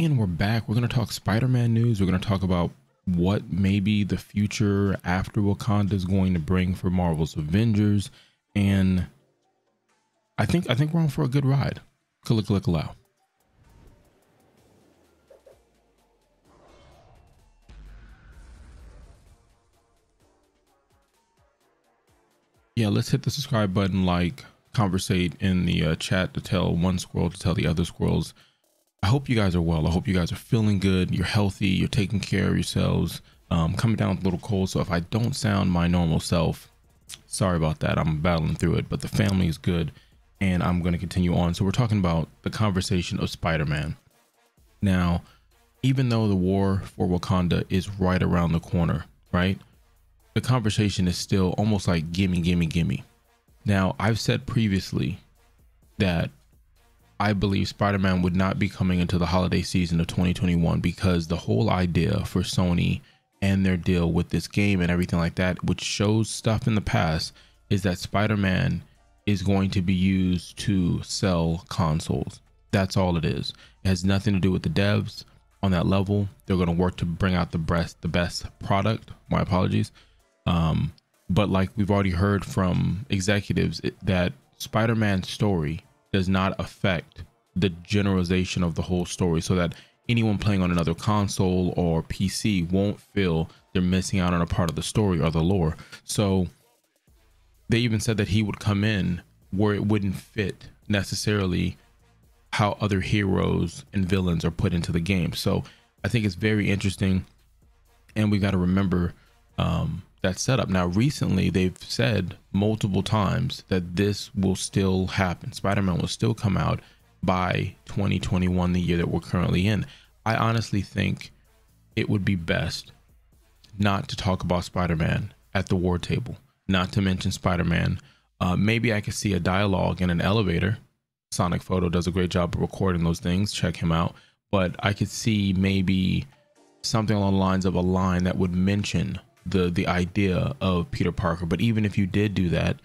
And we're back. We're going to talk Spider-Man news. We're going to talk about what maybe the future after Wakanda is going to bring for Marvel's Avengers. And I think we're on for a good ride. Click allow. Yeah, let's hit the subscribe button, like, conversate in the chat to tell one squirrel to tell the other squirrels. I hope you guys are well. I hope you guys are feeling good. You're healthy. You're taking care of yourselves. Coming down with a little cold. So if I don't sound my normal self, sorry about that. I'm battling through it, but the family is good and I'm going to continue on. So we're talking about the conversation of Spider-Man. Now, even though the war for Wakanda is right around the corner, right? The conversation is still almost like gimme. Now, I've said previously that I believe Spider-Man would not be coming into the holiday season of 2021 because the whole idea for Sony and their deal with this game and everything like that, which shows stuff in the past, is that Spider-Man is going to be used to sell consoles. That's all it is. It has nothing to do with the devs on that level. They're going to work to bring out the best product. My apologies. But like we've already heard from executives, that Spider-Man's story does not affect the generalization of the whole story, so that anyone playing on another console or PC won't feel they're missing out on a part of the story or the lore. So they even said that he would come in where it wouldn't fit necessarily how other heroes and villains are put into the game. So I think it's very interesting, and we got to remember that setup. Now, recently they've said multiple times that this will still happen. Spider-Man will still come out by 2021, the year that we're currently in. I honestly think it would be best not to talk about Spider-Man at the war table, not to mention Spider-Man. Maybe I could see a dialogue in an elevator. Sonic Photo does a great job of recording those things. Check him out. But I could see maybe something along the lines of a line that would mention the idea of Peter Parker. But even if you did do that,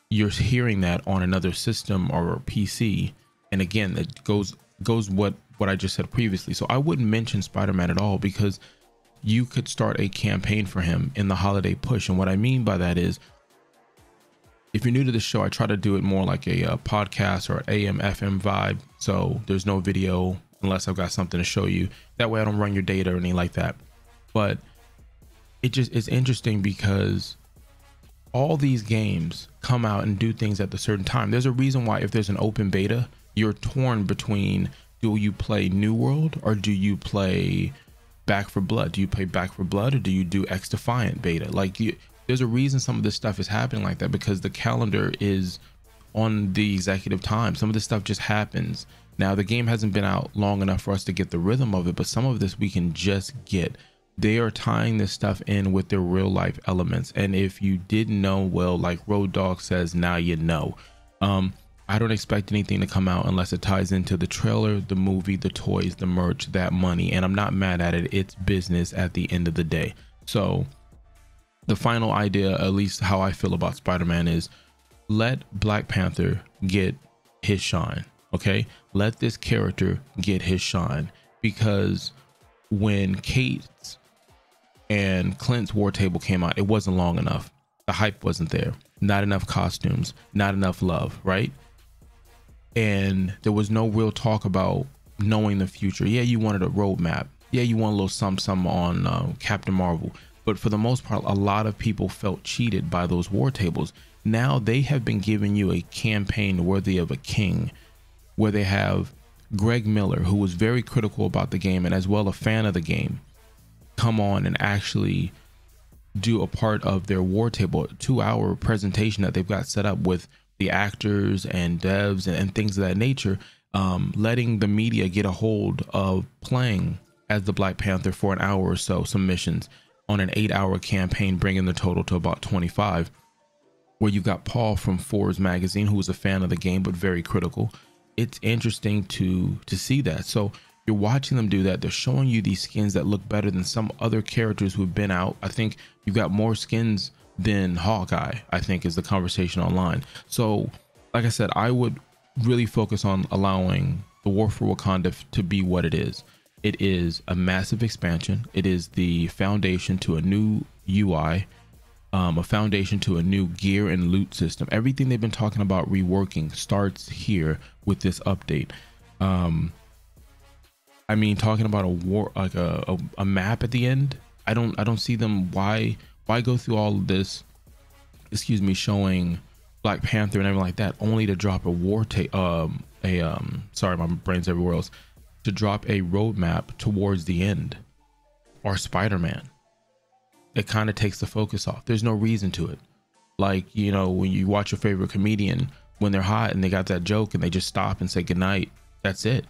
you're hearing that on another system or a PC, and again, that goes what I just said previously. So I wouldn't mention Spider-Man at all, because you could start a campaign for him in the holiday push. And what I mean by that is, if you're new to the show, I try to do it more like a podcast or AM FM vibe, so there's no video unless I've got something to show you. That way I don't run your data or anything like that. But it's interesting because all these games come out and do things at a certain time. There's a reason why if there's an open beta, you're torn between, do you play New World or do you play Back for Blood? Do you play Back for Blood or do you do X Defiant beta? Like, there's a reason some of this stuff is happening like that, because the calendar is on the executive time. Some of this stuff just happens. Now, the game hasn't been out long enough for us to get the rhythm of it, but some of this we can just get. They are tying this stuff in with their real life elements. And if you didn't know, well, like Road Dogg says, now you know. I don't expect anything to come out unless it ties into the trailer, the movie, the toys, the merch, that money. And I'm not mad at it. It's business at the end of the day. So the final idea, at least how I feel about Spider-Man, is let Black Panther get his shine. Okay, let this character get his shine, because when Kate's and Clint's war table came out, it wasn't long enough. The hype wasn't there. Not enough costumes, not enough love, right? And there was no real talk about knowing the future. Yeah, you wanted a roadmap. Yeah, you want a little something on Captain Marvel. But for the most part, a lot of people felt cheated by those war tables. Now they have been giving you a campaign worthy of a king, where they have Greg Miller, who was very critical about the game and as well a fan of the game, come on and actually do a part of their war table, a 2-hour presentation that they've got set up with the actors and devs and things of that nature, letting the media get a hold of playing as the Black Panther for an hour or so, some missions on an 8-hour campaign, bringing the total to about 25, where you've got Paul from Forbes magazine, who was a fan of the game but very critical. It's interesting to see that. So you're watching them do that. They're showing you these skins that look better than some other characters who've been out. I think you've got more skins than Hawkeye, I think, is the conversation online. So like I said, I would really focus on allowing the War for Wakanda to be what it is. It is a massive expansion. It is the foundation to a new UI, a foundation to a new gear and loot system. Everything they've been talking about reworking starts here with this update. I mean, talking about a war, like a map at the end. I don't see them. Why go through all of this, excuse me, showing Black Panther and everything like that, only to drop a sorry, my brain's everywhere else, to drop a roadmap towards the end, or Spider-Man. It kind of takes the focus off. There's no reason to it. Like, you know, when you watch your favorite comedian, when they're hot and they got that joke and they just stop and say goodnight, that's it.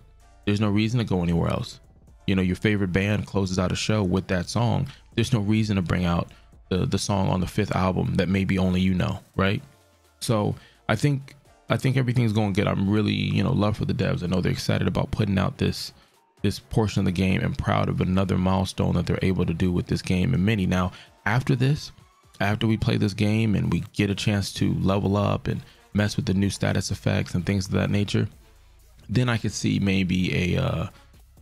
There's no reason to go anywhere else. You know, your favorite band closes out a show with that song. There's no reason to bring out the song on the 5th album that maybe only you know, right? So I think everything's going good. I'm really, you know, love for the devs. I know they're excited about putting out this portion of the game, and proud of another milestone that they're able to do with this game and many. Now, after this, after we play this game and we get a chance to level up and mess with the new status effects and things of that nature, then I could see maybe a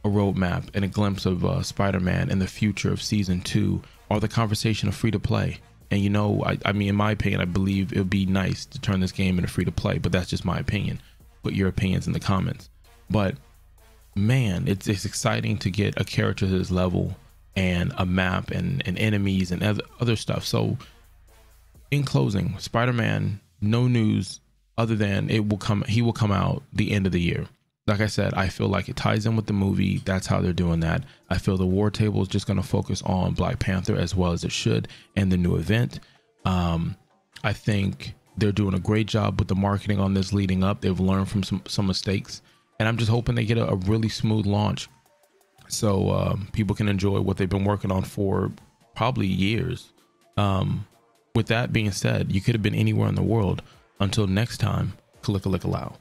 roadmap and a glimpse of Spider-Man in the future of season 2, or the conversation of free to play. And you know, I mean, in my opinion, I believe it would be nice to turn this game into free to play, but that's just my opinion. Put your opinions in the comments. But man, it's exciting to get a character to this level and a map and enemies and other stuff. So in closing, Spider-Man, no news other than he will come out the end of the year. Like I said, I feel like it ties in with the movie. That's how they're doing that. I feel the war table is just going to focus on Black Panther as well as it should, and the new event. I think they're doing a great job with the marketing on this leading up. They've learned from some mistakes, and I'm just hoping they get a really smooth launch, so people can enjoy what they've been working on for probably years. With that being said, you could have been anywhere in the world. Until next time, Kalika Lika Lao.